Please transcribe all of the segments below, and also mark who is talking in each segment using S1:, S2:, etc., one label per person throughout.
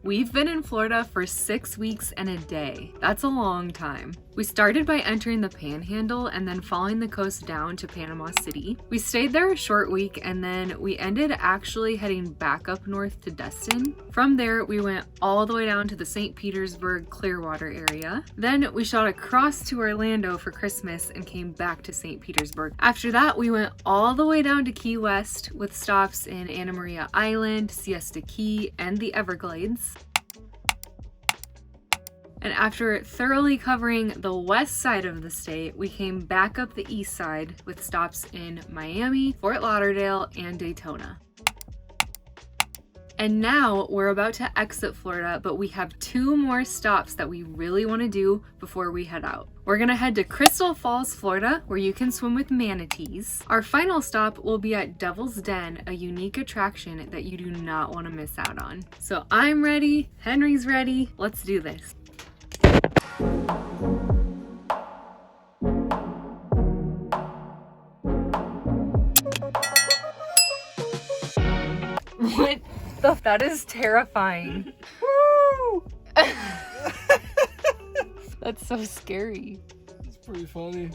S1: We've been in Florida for 6 weeks and a day. That's a long time. We started by entering the Panhandle and then following the coast down to Panama City. We stayed there a short week and then we ended actually heading back up north to Destin. From there, we went all the way down to the St. Petersburg Clearwater area. Then we shot across to Orlando for Christmas and came back to St. Petersburg. After that, we went all the way down to Key West with stops in Anna Maria Island, Siesta Key, and the Everglades. And after thoroughly covering the west side of the state, we came back up the east side with stops in Miami, Fort Lauderdale, and Daytona. And now we're about to exit Florida, but we have 2 more stops that we really want to do before we head out. We're gonna head to Crystal Falls, Florida, where you can swim with manatees. Our final stop will be at Devil's Den, a unique attraction that you do not want to miss out on. So I'm ready, Henry's ready, let's do this. What the? That is terrifying.
S2: Woo!
S1: That's so scary.
S2: It's pretty funny.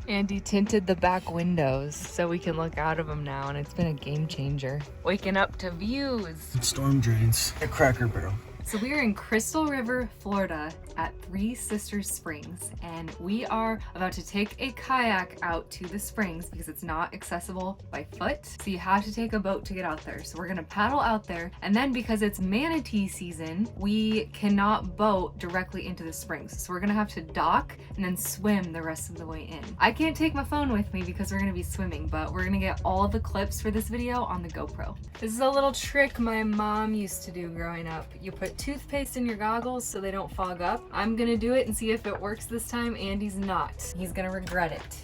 S1: Andy tinted the back windows so we can look out of them now, and it's been a game changer. Waking up to views.
S2: Storm drains. A Cracker Barrel.
S1: So we are in Crystal River, Florida at Three Sisters Springs, and we are about to take a kayak out to the springs because it's not accessible by foot. So you have to take a boat to get out there. So we're gonna paddle out there, and then because it's manatee season, we cannot boat directly into the springs. So we're gonna have to dock and then swim the rest of the way in. I can't take my phone with me because we're gonna be swimming, but we're gonna get all of the clips for this video on the GoPro. This is a little trick my mom used to do growing up. You put toothpaste in your goggles so they don't fog up. I'm gonna do it and see if it works this time. Andy's not. He's gonna regret it.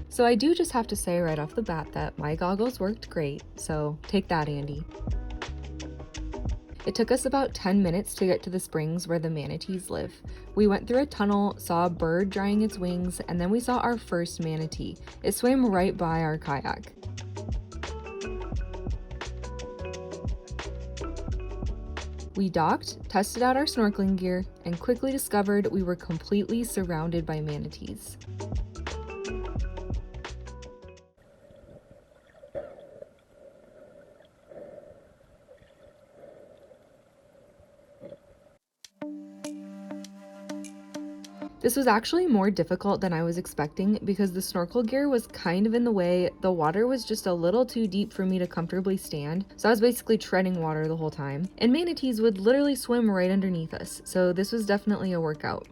S1: So I do just have to say right off the bat that my goggles worked great, so take that, Andy. It took us about 10 minutes to get to the springs where the manatees live. We went through a tunnel, saw a bird drying its wings, and then we saw our first manatee. It swam right by our kayak. We docked, tested out our snorkeling gear, and quickly discovered we were completely surrounded by manatees. This was actually more difficult than I was expecting because the snorkel gear was kind of in the way. The water was just a little too deep for me to comfortably stand, so I was basically treading water the whole time. And manatees would literally swim right underneath us, so this was definitely a workout.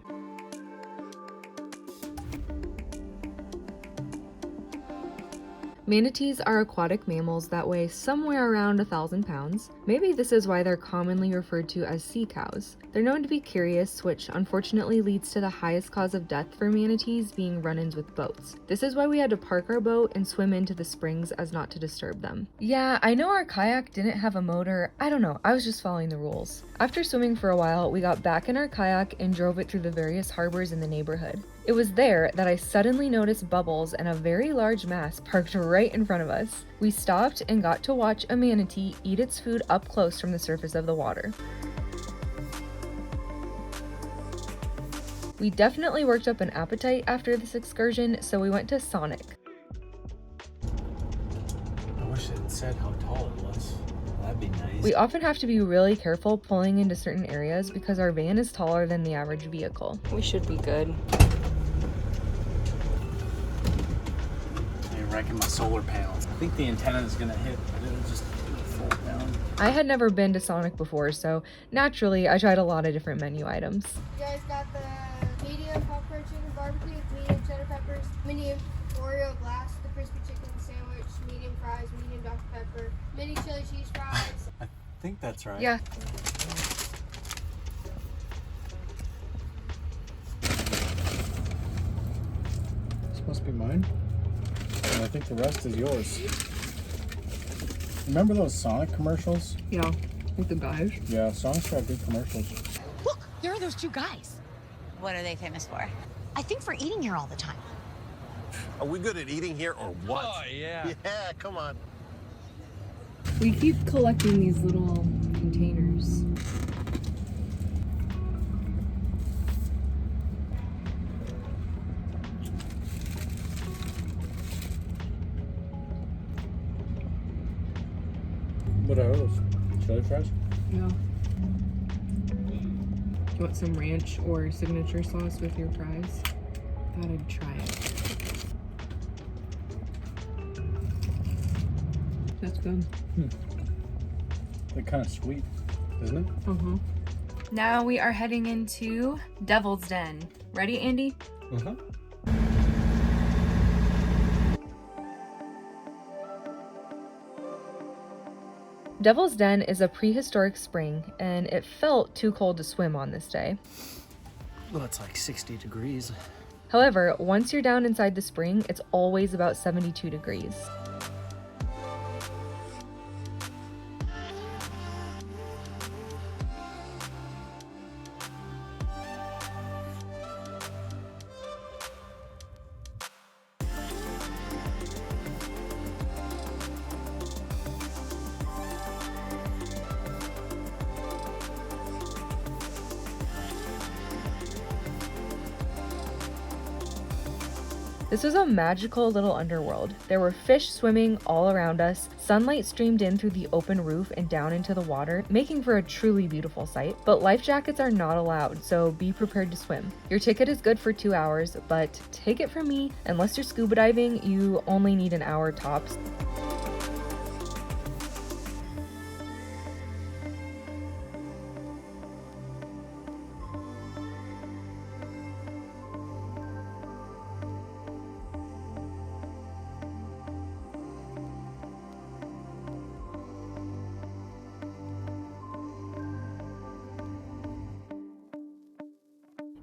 S1: Manatees are aquatic mammals that weigh somewhere around 1,000 pounds. Maybe this is why they're commonly referred to as sea cows. They're known to be curious, which unfortunately leads to the highest cause of death for manatees being run-ins with boats. This is why we had to park our boat and swim into the springs as not to disturb them. Yeah, I know our kayak didn't have a motor. I don't know, I was just following the rules. After swimming for a while, we got back in our kayak and drove it through the various harbors in the neighborhood. It was there that I suddenly noticed bubbles and a very large mass parked right in front of us. We stopped and got to watch a manatee eat its food up close from the surface of the water. We definitely worked up an appetite after this excursion, so we went to Sonic.
S2: I wish it said how tall it was. That'd be nice.
S1: We often have to be really careful pulling into certain areas because our van is taller than the average vehicle. We should be good.
S2: Wrecking my solar panels. I think the antenna is gonna hit, but it'll just fold down.
S1: I had never been to Sonic before, so naturally I tried a lot of different menu items.
S3: You guys got the medium popcorn chicken barbecue, medium cheddar peppers, medium Oreo glass, the crispy chicken sandwich, medium fries, medium Dr. Pepper, mini chili cheese fries.
S2: I think that's right.
S1: Yeah.
S2: This must be mine. And I think the rest is yours. Remember those Sonic commercials?
S1: Yeah, with the guys.
S2: Yeah, Sonic's got good commercials.
S4: Look, there are those 2 guys.
S5: What are they famous for?
S4: I think for eating here all the time. Are we good at eating here or what?
S5: Oh, yeah.
S4: Yeah, come on.
S1: We keep collecting these little containers.
S2: What are those? Chili fries?
S1: Yeah. Do you want some ranch or signature sauce with your fries? Thought I'd try it. That's good.
S2: They're kind of sweet, isn't it?
S1: Uh-huh. Now we are heading into Devil's Den. Ready, Andy?
S2: Uh-huh.
S1: Devil's Den is a prehistoric spring, and it felt too cold to swim on this day.
S5: Well, it's like 60 degrees.
S1: However, once you're down inside the spring, it's always about 72 degrees. This was a magical little underworld. There were fish swimming all around us, sunlight streamed in through the open roof and down into the water, making for a truly beautiful sight. But life jackets are not allowed, so be prepared to swim. Your ticket is good for 2 hours, but take it from me, unless you're scuba diving, you only need an hour tops.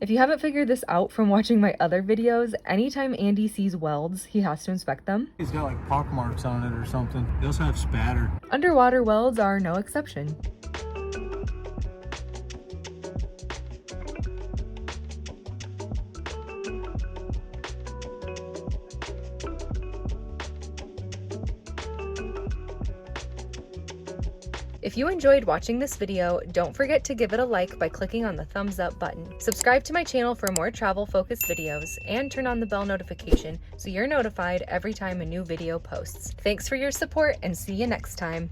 S1: If you haven't figured this out from watching my other videos, anytime Andy sees welds, he has to inspect them.
S2: He's got like pock marks on it or something. They also have spatter.
S1: Underwater welds are no exception. If you enjoyed watching this video, don't forget to give it a like by clicking on the thumbs up button. Subscribe to my channel for more travel-focused videos, and turn on the bell notification so you're notified every time a new video posts. Thanks for your support, and see you next time.